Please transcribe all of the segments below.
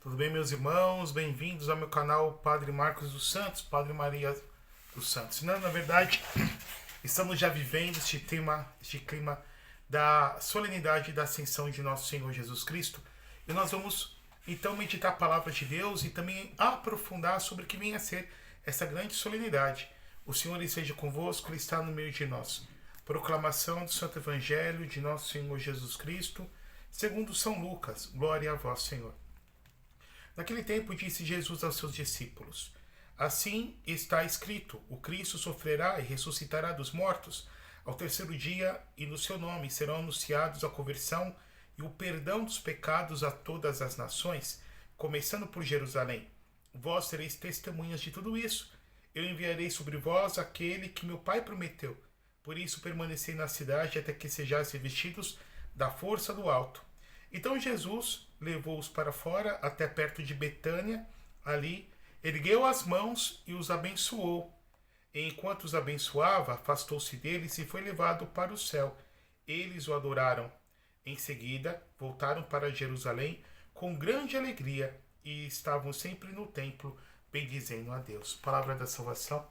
Tudo bem, meus irmãos? Bem-vindos ao meu canal Padre Marcos dos Santos, Padre Maria dos Santos. Na verdade, estamos já vivendo este clima da solenidade da ascensão de nosso Senhor Jesus Cristo. E nós vamos, então, meditar a palavra de Deus e também aprofundar sobre o que vem a ser essa grande solenidade. O Senhor esteja convosco, Ele está no meio de nós. Proclamação do Santo Evangelho de nosso Senhor Jesus Cristo, segundo São Lucas. Glória a vós, Senhor. Naquele tempo disse Jesus aos seus discípulos: Assim está escrito, o Cristo sofrerá e ressuscitará dos mortos ao terceiro dia, e no seu nome serão anunciados a conversão e o perdão dos pecados a todas as nações, começando por Jerusalém. Vós sereis testemunhas de tudo isso. Eu enviarei sobre vós aquele que meu Pai prometeu. Por isso permanecei na cidade até que sejais revestidos da força do alto. Então Jesus levou-os para fora, até perto de Betânia. Ali, ergueu as mãos e os abençoou. E enquanto os abençoava, afastou-se deles e foi levado para o céu. Eles o adoraram. Em seguida, voltaram para Jerusalém com grande alegria e estavam sempre no templo, bendizendo a Deus. Palavra da salvação.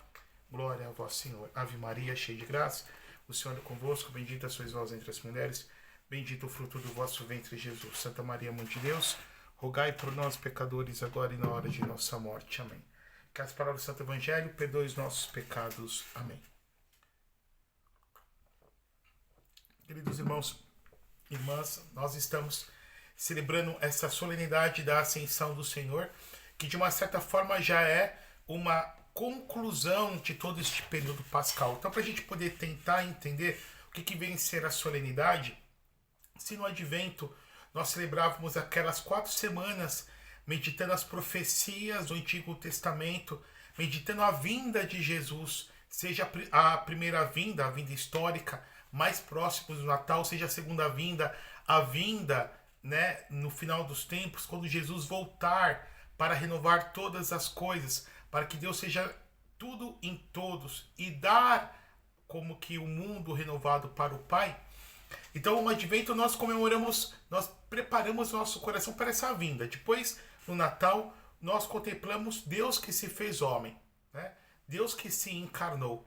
Glória a vós, Senhor. Ave Maria, cheia de graça, o Senhor é convosco. Bendita sois vós entre as mulheres. Bendito o fruto do vosso ventre, Jesus. Santa Maria, Mãe de Deus, rogai por nós, pecadores, agora e na hora de nossa morte. Amém. Que as palavras do Santo Evangelho perdoem os nossos pecados. Amém. Queridos irmãos e irmãs, nós estamos celebrando essa solenidade da Ascensão do Senhor, que de uma certa forma já é uma conclusão de todo este período pascal. Então, para a gente poder tentar entender o que vem ser a solenidade, se no Advento nós celebrávamos aquelas 4 semanas meditando as profecias do Antigo Testamento, meditando a vinda de Jesus, seja a primeira vinda, a vinda histórica, mais próximo do Natal, seja a segunda vinda, a vinda, no final dos tempos, quando Jesus voltar para renovar todas as coisas, para que Deus seja tudo em todos e dar como que o mundo renovado para o Pai. Então, no Advento nós comemoramos, nós preparamos nosso coração para essa vinda. Depois, no Natal, nós contemplamos Deus que se fez homem, Deus que se encarnou.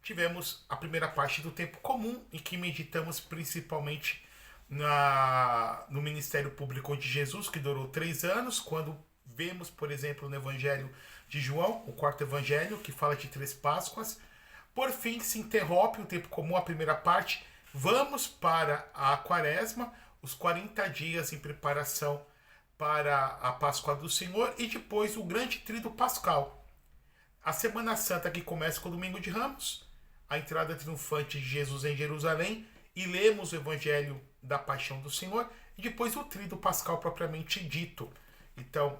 Tivemos a primeira parte do tempo comum, em que meditamos principalmente no ministério público de Jesus, que durou 3 anos, quando vemos, por exemplo, no Evangelho de João, o 4º Evangelho, que fala de 3 Páscoas. Por fim, se interrompe o tempo comum, a primeira parte. Vamos para a Quaresma, os 40 dias em preparação para a Páscoa do Senhor e depois o grande tríduo pascal. A Semana Santa que começa com o Domingo de Ramos, a entrada triunfante de Jesus em Jerusalém e lemos o Evangelho da Paixão do Senhor e depois o tríduo pascal propriamente dito. Então,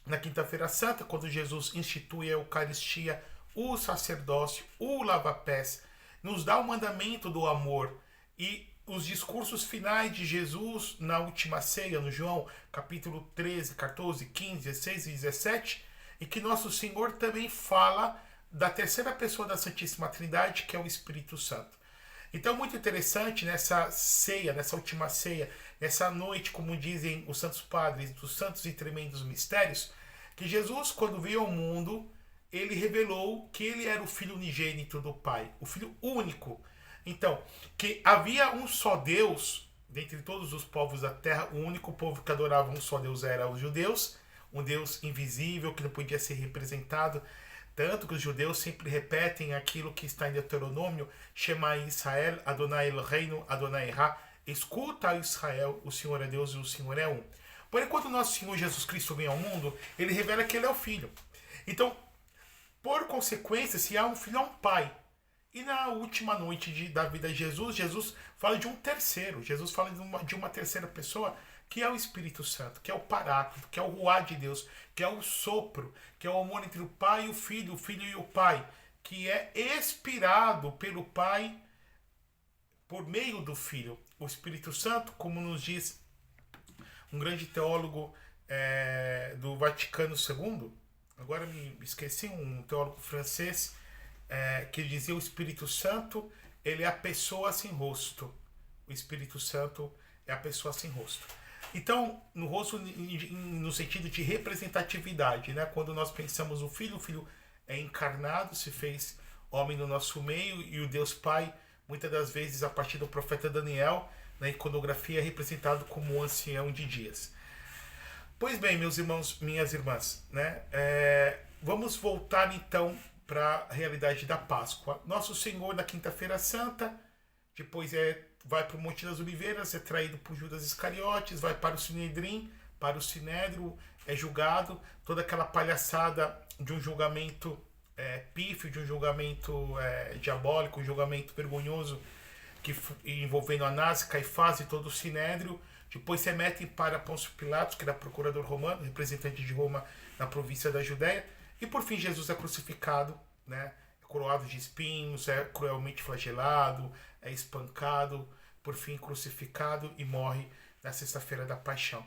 na Quinta-feira Santa, quando Jesus institui a Eucaristia, o sacerdócio, o lava-pés, nos dá o mandamento do amor. E os discursos finais de Jesus na última ceia, no João, capítulo 13, 14, 15, 16 e 17, e que nosso Senhor também fala da terceira pessoa da Santíssima Trindade, que é o Espírito Santo. Então, muito interessante nessa ceia, nessa última ceia, nessa noite, como dizem os santos padres, dos santos e tremendos mistérios, que Jesus, quando veio ao mundo, ele revelou que ele era o Filho unigênito do Pai, o Filho único. Então, que havia um só Deus, dentre todos os povos da terra, o único povo que adorava um só Deus era os judeus, um Deus invisível que não podia ser representado, tanto que os judeus sempre repetem aquilo que está em Deuteronômio: Shema Israel, Adonai Eloheinu, Adonai Erá, escuta Israel, o Senhor é Deus e o Senhor é um. Porém, quando o nosso Senhor Jesus Cristo vem ao mundo, ele revela que ele é o Filho. Então, por consequência, se há um filho, há um pai. E na última noite da vida de Jesus, Jesus fala de um terceiro. Jesus fala de uma terceira pessoa, que é o Espírito Santo, que é o Paráclito, que é o Ruá de Deus, que é o sopro, que é o amor entre o Pai e o Filho e o Pai, que é expirado pelo Pai por meio do Filho. O Espírito Santo, como nos diz um grande teólogo do Vaticano II, agora me esqueci, um teólogo francês, que dizia: o Espírito Santo, ele é a pessoa sem rosto. O Espírito Santo é a pessoa sem rosto. Então, no rosto, no sentido de representatividade, né? Quando nós pensamos o Filho é encarnado, se fez homem no nosso meio, e o Deus Pai, muitas das vezes, a partir do profeta Daniel, na iconografia, é representado como o ancião de dias. Pois bem, meus irmãos, minhas irmãs, né? Vamos voltar então para a realidade da Páscoa. Nosso Senhor, na Quinta-feira Santa, depois vai para o Monte das Oliveiras, é traído por Judas Iscariotes, vai para o Sinedrim, para o Sinédrio, é julgado, toda aquela palhaçada de um julgamento pífio, de um julgamento diabólico, um julgamento vergonhoso, envolvendo Anás, Caifás e todo o Sinédrio. Depois se remetem para Pôncio Pilatos, que era procurador romano, representante de Roma na província da Judéia. E por fim Jesus é crucificado, né? É coroado de espinhos, é cruelmente flagelado, é espancado, por fim crucificado e morre na sexta-feira da Paixão.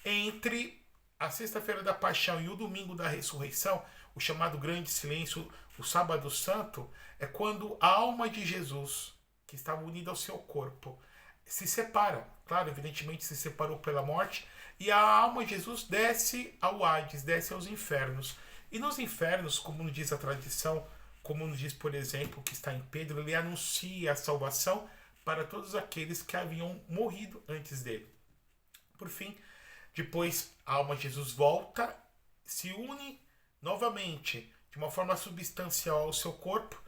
Entre a sexta-feira da Paixão e o domingo da ressurreição, o chamado Grande Silêncio, o Sábado Santo, é quando a alma de Jesus, que estava unida ao seu corpo, se separa. Claro, evidentemente se separou pela morte, e a alma de Jesus desce ao Hades, desce aos infernos. E nos infernos, como nos diz a tradição, como nos diz, por exemplo, que está em Pedro, ele anuncia a salvação para todos aqueles que haviam morrido antes dele. Por fim, depois a alma de Jesus volta, se une novamente de uma forma substancial ao seu corpo,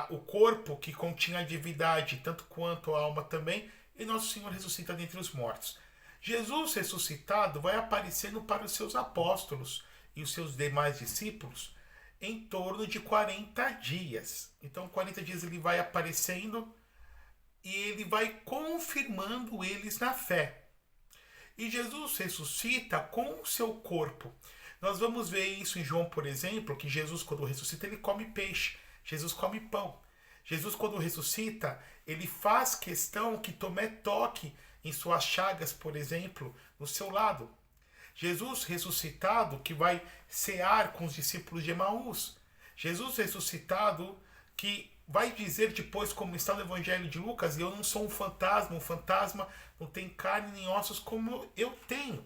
o corpo que continha a divindade, tanto quanto a alma também, e nosso Senhor ressuscita dentre os mortos. Jesus ressuscitado vai aparecendo para os seus apóstolos e os seus demais discípulos em torno de 40 dias. Então, 40 dias ele vai aparecendo e ele vai confirmando eles na fé. E Jesus ressuscita com o seu corpo. Nós vamos ver isso em João, por exemplo, que Jesus, quando ressuscita, ele come peixe. Jesus come pão. Jesus, quando ressuscita, ele faz questão que Tomé toque em suas chagas, por exemplo, no seu lado. Jesus ressuscitado, que vai cear com os discípulos de Emaús. Jesus ressuscitado, que vai dizer depois, como está no Evangelho de Lucas, eu não sou um fantasma não tem carne nem ossos como eu tenho.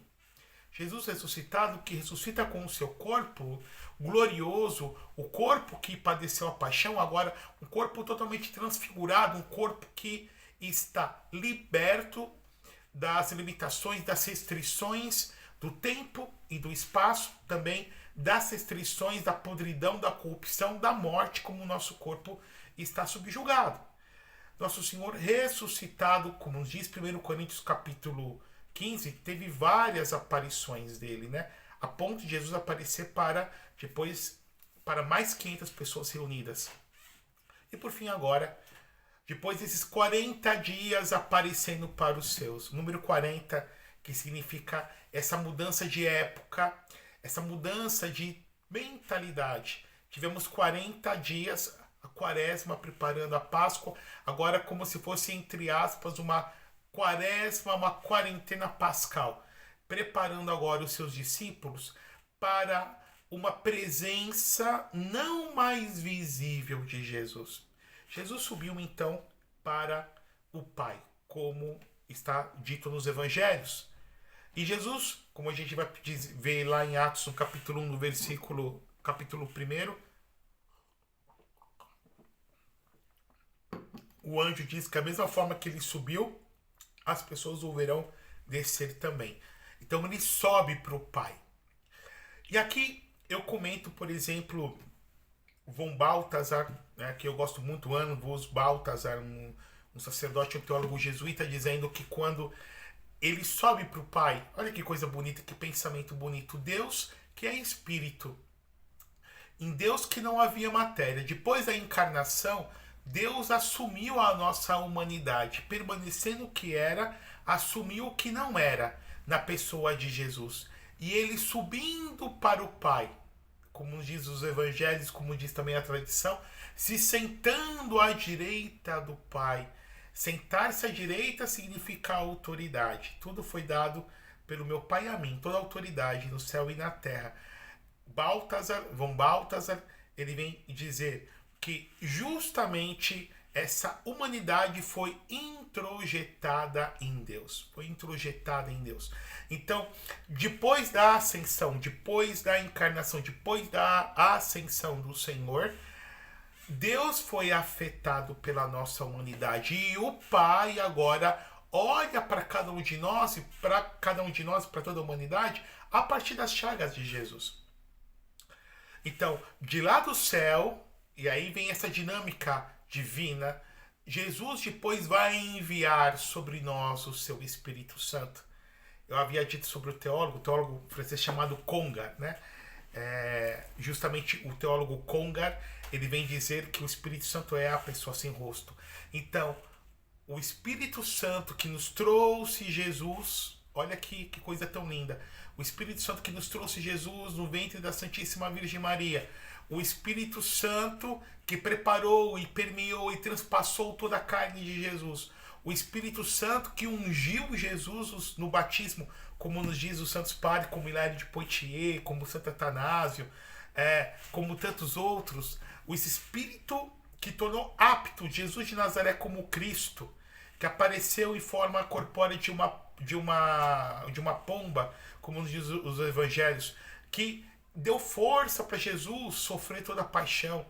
Jesus ressuscitado, que ressuscita com o seu corpo glorioso, o corpo que padeceu a paixão, agora um corpo totalmente transfigurado, um corpo que está liberto das limitações, das restrições do tempo e do espaço, também das restrições da podridão, da corrupção, da morte, como o nosso corpo está subjugado. Nosso Senhor ressuscitado, como nos diz 1 Coríntios capítulo 15, teve várias aparições dele, né? A ponto de Jesus aparecer para mais 500 pessoas reunidas. E por fim agora, depois desses 40 dias aparecendo para os seus, número 40, que significa essa mudança de época, essa mudança de mentalidade. Tivemos 40 dias, a quaresma preparando a Páscoa, agora como se fosse, entre aspas, uma quaresma, uma quarentena pascal, preparando agora os seus discípulos para uma presença não mais visível de Jesus. Jesus subiu então para o Pai, como está dito nos Evangelhos. E Jesus, como a gente vai ver lá em Atos, no capítulo 1, no capítulo 1, o anjo diz que da mesma forma que ele subiu, as pessoas o verão descer também. Então ele sobe para o Pai. E aqui eu comento, por exemplo, von Balthasar, né, que eu gosto muito, Anvos Balthasar, um sacerdote, um teólogo jesuíta, dizendo que quando ele sobe para o Pai, olha que coisa bonita, que pensamento bonito. Deus que é espírito, em Deus que não havia matéria. Depois da encarnação, Deus assumiu a nossa humanidade, permanecendo o que era, assumiu o que não era, na pessoa de Jesus. E ele subindo para o Pai, como diz os Evangelhos, como diz também a tradição, se sentando à direita do Pai. Sentar-se à direita significa autoridade. Tudo foi dado pelo meu Pai a mim, toda a autoridade no céu e na terra. von Balthasar, ele vem dizer que justamente essa humanidade foi introjetada em Deus. Foi introjetada em Deus. Então, depois da ascensão, depois da encarnação, depois da ascensão do Senhor, Deus foi afetado pela nossa humanidade. E o Pai agora olha para cada um de nós e para cada um de nós, para toda a humanidade, a partir das chagas de Jesus. Então, de lá do céu, e aí vem essa dinâmica divina, Jesus depois vai enviar sobre nós o seu Espírito Santo. Eu havia dito sobre o teólogo francês chamado Congar, né? Justamente o teólogo Congar, ele vem dizer que o Espírito Santo é a pessoa sem rosto. Então, o Espírito Santo que nos trouxe Jesus, olha que coisa tão linda. O Espírito Santo que nos trouxe Jesus no ventre da Santíssima Virgem Maria. O Espírito Santo que preparou e permeou e transpassou toda a carne de Jesus. O Espírito Santo que ungiu Jesus no batismo, como nos diz os santos padres, como Hilário de Poitiers, como Santo Atanásio, como tantos outros. O Espírito que tornou apto Jesus de Nazaré como Cristo, que apareceu em forma corpórea de uma pomba, como nos diz os evangelhos, que deu força para Jesus sofrer toda a paixão.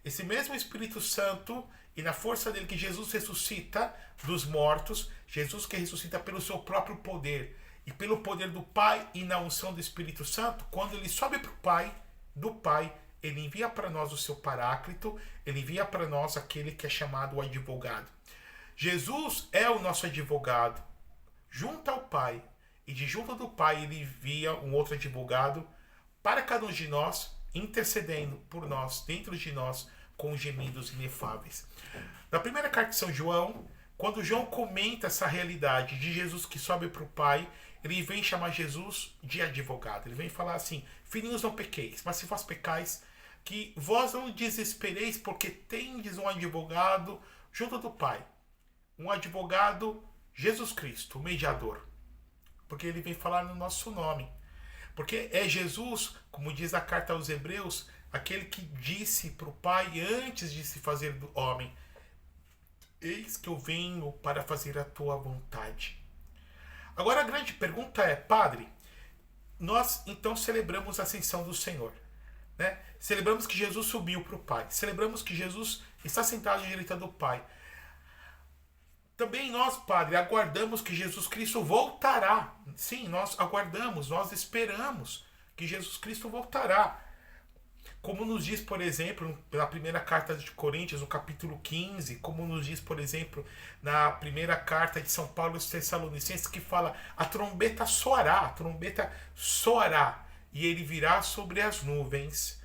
Esse mesmo Espírito Santo, e na força dele que Jesus ressuscita dos mortos, Jesus que ressuscita pelo seu próprio poder, e pelo poder do Pai e na unção do Espírito Santo, quando ele sobe para o Pai, do Pai, ele envia para nós o seu Paráclito, ele envia para nós aquele que é chamado o advogado. Jesus é o nosso advogado, junto ao Pai, e de junto do Pai ele envia um outro advogado para cada um de nós, intercedendo por nós, dentro de nós, com gemidos inefáveis. Na primeira carta de São João, quando João comenta essa realidade de Jesus que sobe para o Pai, ele vem chamar Jesus de advogado. Ele vem falar assim: filhinhos, não pequeis, mas se vós pecais, que vós não desespereis, porque tendes um advogado junto do Pai. Um advogado, Jesus Cristo, o mediador. Porque ele vem falar no nosso nome. Porque é Jesus, como diz a carta aos Hebreus, aquele que disse para o Pai antes de se fazer do homem: eis que eu venho para fazer a tua vontade. Agora a grande pergunta é: Padre, nós então celebramos a ascensão do Senhor, né? Celebramos que Jesus subiu para o Pai, celebramos que Jesus está sentado à direita do Pai. Também nós, Padre, aguardamos que Jesus Cristo voltará. Sim, nós aguardamos, nós esperamos que Jesus Cristo voltará. Como nos diz, por exemplo, na primeira carta de Coríntios, no capítulo 15, como nos diz, por exemplo, na primeira carta de São Paulo aos Tessalonicenses, que fala: a trombeta soará, e ele virá sobre as nuvens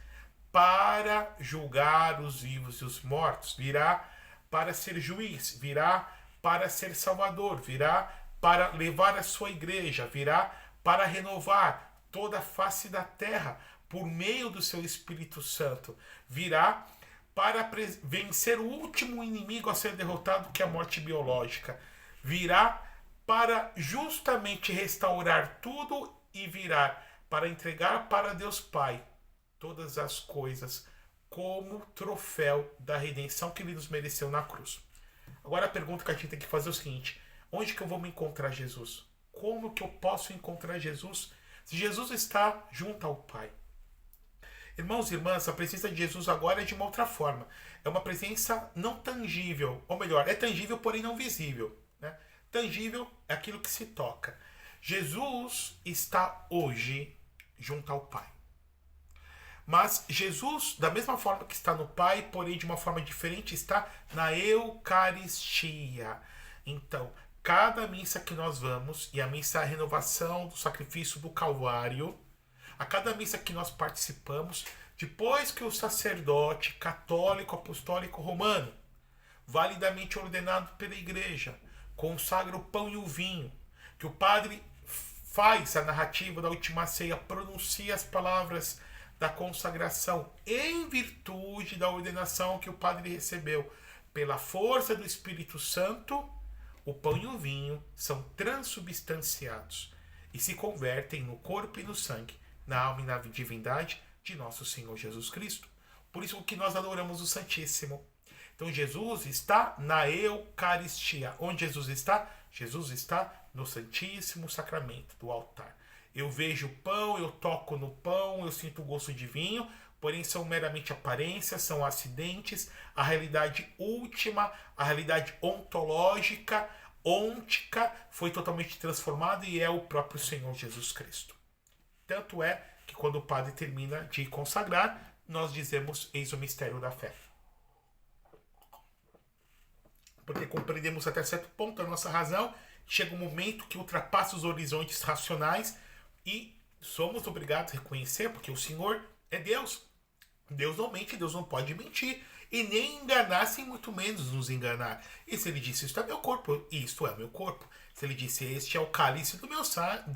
para julgar os vivos e os mortos, virá para ser juiz, virá para ser salvador, virá para levar a sua igreja, virá para renovar toda a face da terra por meio do seu Espírito Santo, virá para vencer o último inimigo a ser derrotado, que é a morte biológica, virá para justamente restaurar tudo e virá para entregar para Deus Pai todas as coisas como troféu da redenção que ele nos mereceu na cruz. Agora a pergunta que a gente tem que fazer é o seguinte: onde que eu vou me encontrar Jesus? Como que eu posso encontrar Jesus se Jesus está junto ao Pai? Irmãos e irmãs, a presença de Jesus agora é de uma outra forma. É uma presença não tangível, ou melhor, é tangível, porém não visível, né? Tangível é aquilo que se toca. Jesus está hoje junto ao Pai. Mas Jesus, da mesma forma que está no Pai, porém de uma forma diferente, está na Eucaristia. Então, cada missa que nós vamos, e a missa é a renovação do sacrifício do Calvário, a cada missa que nós participamos, depois que o sacerdote católico, apostólico, romano, validamente ordenado pela igreja, consagra o pão e o vinho, que o padre faz a narrativa da última ceia, pronuncia as palavras da consagração em virtude da ordenação que o padre recebeu pela força do Espírito Santo, o pão e o vinho são transubstanciados e se convertem no corpo e no sangue, na alma e na divindade de nosso Senhor Jesus Cristo. Por isso que nós adoramos o Santíssimo. Então Jesus está na Eucaristia. Onde Jesus está? Jesus está no Santíssimo Sacramento do altar. Eu vejo o pão, eu toco no pão, eu sinto o gosto de vinho, porém são meramente aparências, são acidentes. A realidade última, a realidade ontológica, ôntica, foi totalmente transformada e é o próprio Senhor Jesus Cristo. Tanto é que quando o padre termina de consagrar, nós dizemos: eis o mistério da fé. Porque compreendemos até certo ponto a nossa razão, chega um momento que ultrapassa os horizontes racionais e somos obrigados a reconhecer, porque o Senhor é Deus. Deus não mente, Deus não pode mentir. E nem enganar, sem muito menos nos enganar. E se ele disse: isto é meu corpo, isto é meu corpo. Se ele disse: este é o cálice do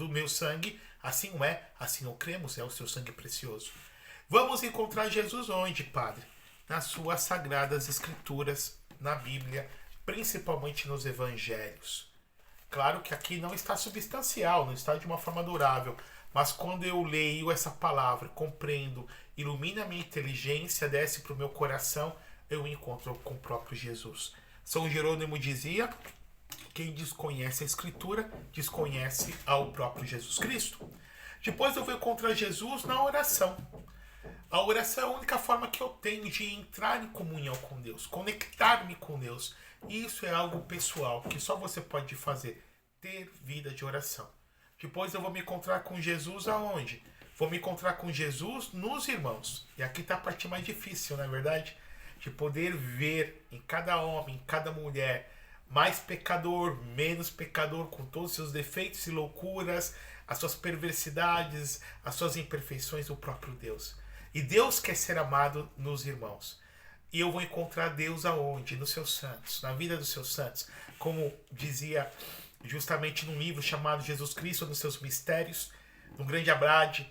meu sangue, assim o é, assim o cremos, é o seu sangue precioso. Vamos encontrar Jesus onde, Padre? Nas suas sagradas escrituras, na Bíblia, principalmente nos evangelhos. Claro que aqui não está substancial, não está de uma forma durável, mas quando eu leio essa palavra, compreendo, ilumina a minha inteligência, desce para o meu coração, eu encontro com o próprio Jesus. São Jerônimo dizia: quem desconhece a Escritura, desconhece ao próprio Jesus Cristo. Depois eu vou encontrar Jesus na oração. A oração é a única forma que eu tenho de entrar em comunhão com Deus, conectar-me com Deus. E isso é algo pessoal, que só você pode fazer, ter vida de oração. Depois eu vou me encontrar com Jesus aonde? Vou me encontrar com Jesus nos irmãos. E aqui está a parte mais difícil, não é verdade? De poder ver em cada homem, em cada mulher, mais pecador, menos pecador, com todos os seus defeitos e loucuras, as suas perversidades, as suas imperfeições, o próprio Deus. E Deus quer ser amado nos irmãos. E eu vou encontrar Deus aonde? Nos seus santos, na vida dos seus santos. Como dizia justamente num livro chamado Jesus Cristo nos seus mistérios, no grande Abrade,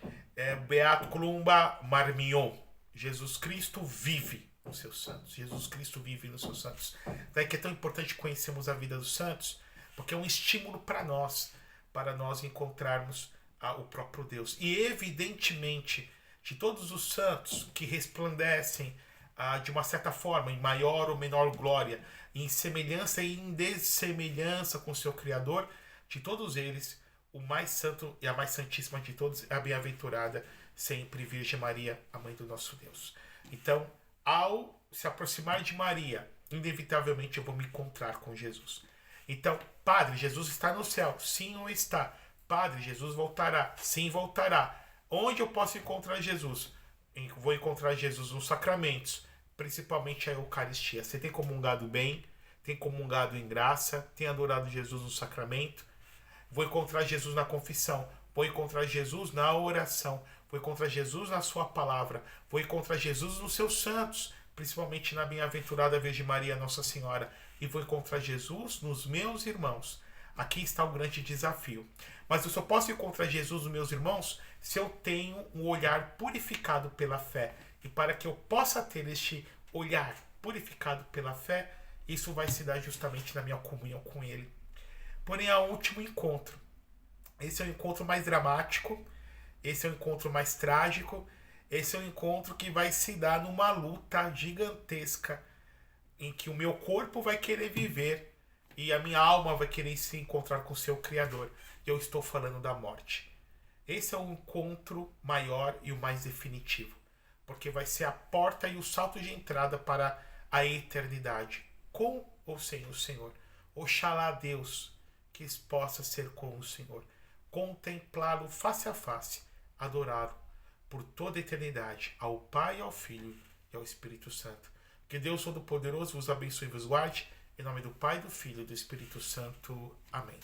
Beato Columba Marmignon. Jesus Cristo vive nos seus santos. Jesus Cristo vive nos seus santos. Daí que é tão importante conhecermos a vida dos santos, porque é um estímulo para nós encontrarmos o próprio Deus. E evidentemente, de todos os santos que resplandecem de uma certa forma, em maior ou menor glória, em semelhança e em dessemelhança com o seu Criador, de todos eles, o mais santo e a mais santíssima de todos é a bem-aventurada sempre Virgem Maria, a mãe do nosso Deus. Então, ao se aproximar de Maria, inevitavelmente eu vou me encontrar com Jesus. Então, Padre, Jesus está no céu? Sim ou está? Padre, Jesus voltará? Sim, voltará. Onde eu posso encontrar Jesus? Vou encontrar Jesus nos sacramentos, principalmente a Eucaristia. Você tem comungado bem, tem comungado em graça, tem adorado Jesus no sacramento. Vou encontrar Jesus na confissão, vou encontrar Jesus na oração, vou encontrar Jesus na sua palavra, vou encontrar Jesus nos seus santos, principalmente na bem-aventurada Virgem Maria, Nossa Senhora, e vou encontrar Jesus nos meus irmãos. Aqui está o grande desafio. Mas eu só posso encontrar Jesus nos meus irmãos se eu tenho um olhar purificado pela fé. E para que eu possa ter este olhar purificado pela fé, isso vai se dar justamente na minha comunhão com Ele. Porém, há um último encontro. Esse é o encontro mais dramático, esse é o encontro mais trágico, esse é o encontro que vai se dar numa luta gigantesca, em que o meu corpo vai querer viver e a minha alma vai querer se encontrar com o seu Criador. E eu estou falando da morte. Esse é o encontro maior e o mais definitivo, porque vai ser a porta e o salto de entrada para a eternidade, com ou sem o Senhor. Oxalá Deus que possa ser com o Senhor, contemplá-lo face a face, adorá-lo por toda a eternidade, ao Pai, ao Filho e ao Espírito Santo. Que Deus Todo-Poderoso vos abençoe e vos guarde, em nome do Pai, do Filho e do Espírito Santo. Amém.